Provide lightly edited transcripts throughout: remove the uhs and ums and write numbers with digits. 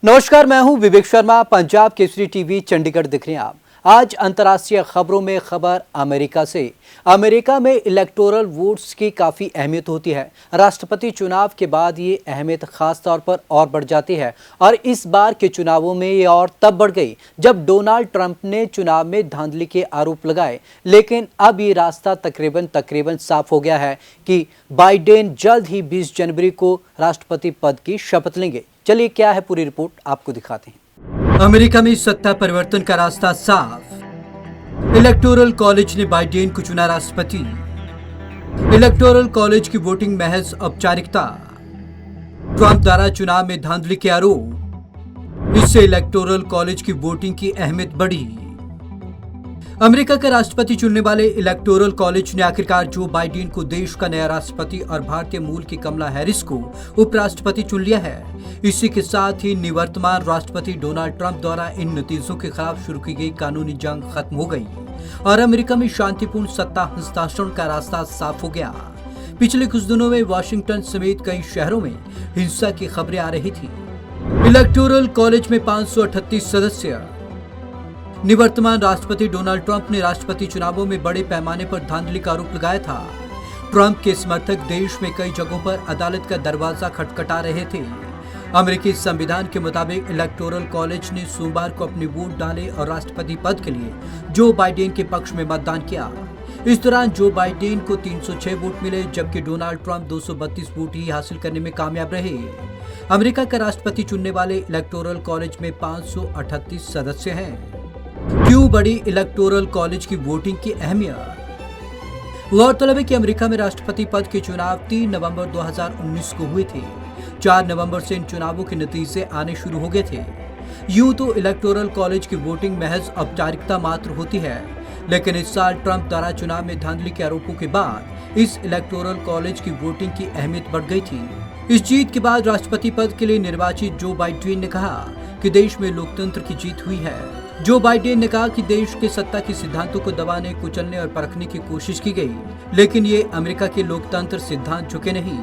नमस्कार, मैं हूं विवेक शर्मा। पंजाब केसरी टीवी चंडीगढ़ दिख रहे हैं आप। आज अंतर्राष्ट्रीय खबरों में खबर अमेरिका से। अमेरिका में इलेक्टोरल वोट्स की काफ़ी अहमियत होती है। राष्ट्रपति चुनाव के बाद ये अहमियत खास तौर पर और बढ़ जाती है और इस बार के चुनावों में ये और तब बढ़ गई जब डोनाल्ड ट्रंप ने चुनाव में धांधली के आरोप लगाए। लेकिन अब ये रास्ता तकरीबन साफ हो गया है कि बाइडेन जल्द ही 20 जनवरी को राष्ट्रपति पद की शपथ लेंगे। चलिए क्या है पूरी रिपोर्ट आपको दिखाते हैं। अमेरिका में सत्ता परिवर्तन का रास्ता साफ। इलेक्टोरल कॉलेज ने बाइडेन को चुना राष्ट्रपति। इलेक्टोरल कॉलेज की वोटिंग महज औपचारिकता। ट्रंप द्वारा चुनाव में धांधली के आरोप, इससे इलेक्टोरल कॉलेज की वोटिंग की अहमियत बढ़ी। अमेरिका का राष्ट्रपति चुनने वाले इलेक्टोरल कॉलेज ने आखिरकार जो बाइडेन को देश का नया राष्ट्रपति और भारतीय मूल की कमला हैरिस को उपराष्ट्रपति चुन लिया है। इसी के साथ ही निवर्तमान राष्ट्रपति डोनाल्ड ट्रंप द्वारा इन नतीजों के खिलाफ शुरू की गई कानूनी जंग खत्म हो गई और अमेरिका में शांतिपूर्ण सत्ता हस्तांतरण का रास्ता साफ हो गया। पिछले कुछ दिनों में वाशिंगटन समेत कई शहरों में हिंसा की खबरें आ रही थी। इलेक्टोरल कॉलेज में 538 सदस्य। निवर्तमान राष्ट्रपति डोनाल्ड ट्रंप ने राष्ट्रपति चुनावों में बड़े पैमाने पर धांधली का आरोप लगाया था। ट्रंप के समर्थक देश में कई जगहों पर अदालत का दरवाजा खटखटा रहे थे। अमेरिकी संविधान के मुताबिक इलेक्टोरल कॉलेज ने सोमवार को अपने वोट डाले और राष्ट्रपति पद के लिए जो बाइडेन के पक्ष में मतदान किया। इस दौरान जो बाइडेन को 306 वोट मिले, जबकि डोनाल्ड ट्रंप 232 वोट ही हासिल करने में कामयाब रहे। अमेरिका का राष्ट्रपति चुनने वाले इलेक्टोरल कॉलेज में 538 सदस्य हैं। क्यों बढ़ी इलेक्टोरल कॉलेज की वोटिंग की अहमियत? गौरतलब है कि अमेरिका में राष्ट्रपति पद के चुनाव 3 नवंबर 2019 को हुए थे। 4 नवंबर से इन चुनावों के नतीजे आने शुरू हो गए थे। यूं तो इलेक्टोरल कॉलेज की वोटिंग महज औपचारिकता मात्र होती है, लेकिन इस साल ट्रंप द्वारा चुनाव में धांधली के आरोपों के बाद इस इलेक्टोरल कॉलेज की वोटिंग की अहमियत बढ़ गई थी। इस जीत के बाद राष्ट्रपति पद के लिए निर्वाचित जो बाइडेन ने कहा कि देश में लोकतंत्र की जीत हुई है। जो बाइडेन ने कहा कि देश के सत्ता के सिद्धांतों को दबाने, कुचलने और परखने की कोशिश की गई, लेकिन ये अमेरिका के लोकतंत्र सिद्धांत झुके नहीं।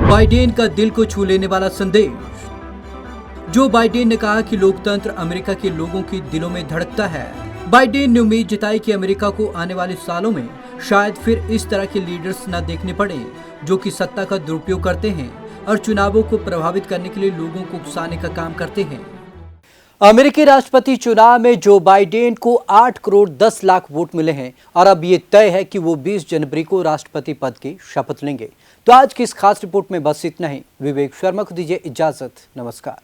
बाइडेन का दिल को छू लेने वाला संदेश। जो बाइडेन ने कहा कि लोकतंत्र अमेरिका के लोगों के दिलों में धड़कता है। बाइडेन ने उम्मीद जताई कि अमेरिका को आने वाले सालों में शायद फिर इस तरह के लीडर्स न देखने पड़े जो कि सत्ता का दुरुपयोग करते हैं और चुनावों को प्रभावित करने के लिए लोगों को उकसाने का काम करते हैं। अमेरिकी राष्ट्रपति चुनाव में जो बाइडेन को 8 करोड़ 10 लाख वोट मिले हैं और अब ये तय है कि वो 20 जनवरी को राष्ट्रपति पद की शपथ लेंगे। तो आज की इस खास रिपोर्ट में बस इतना ही। विवेक शर्मा को दीजिए इजाजत। नमस्कार।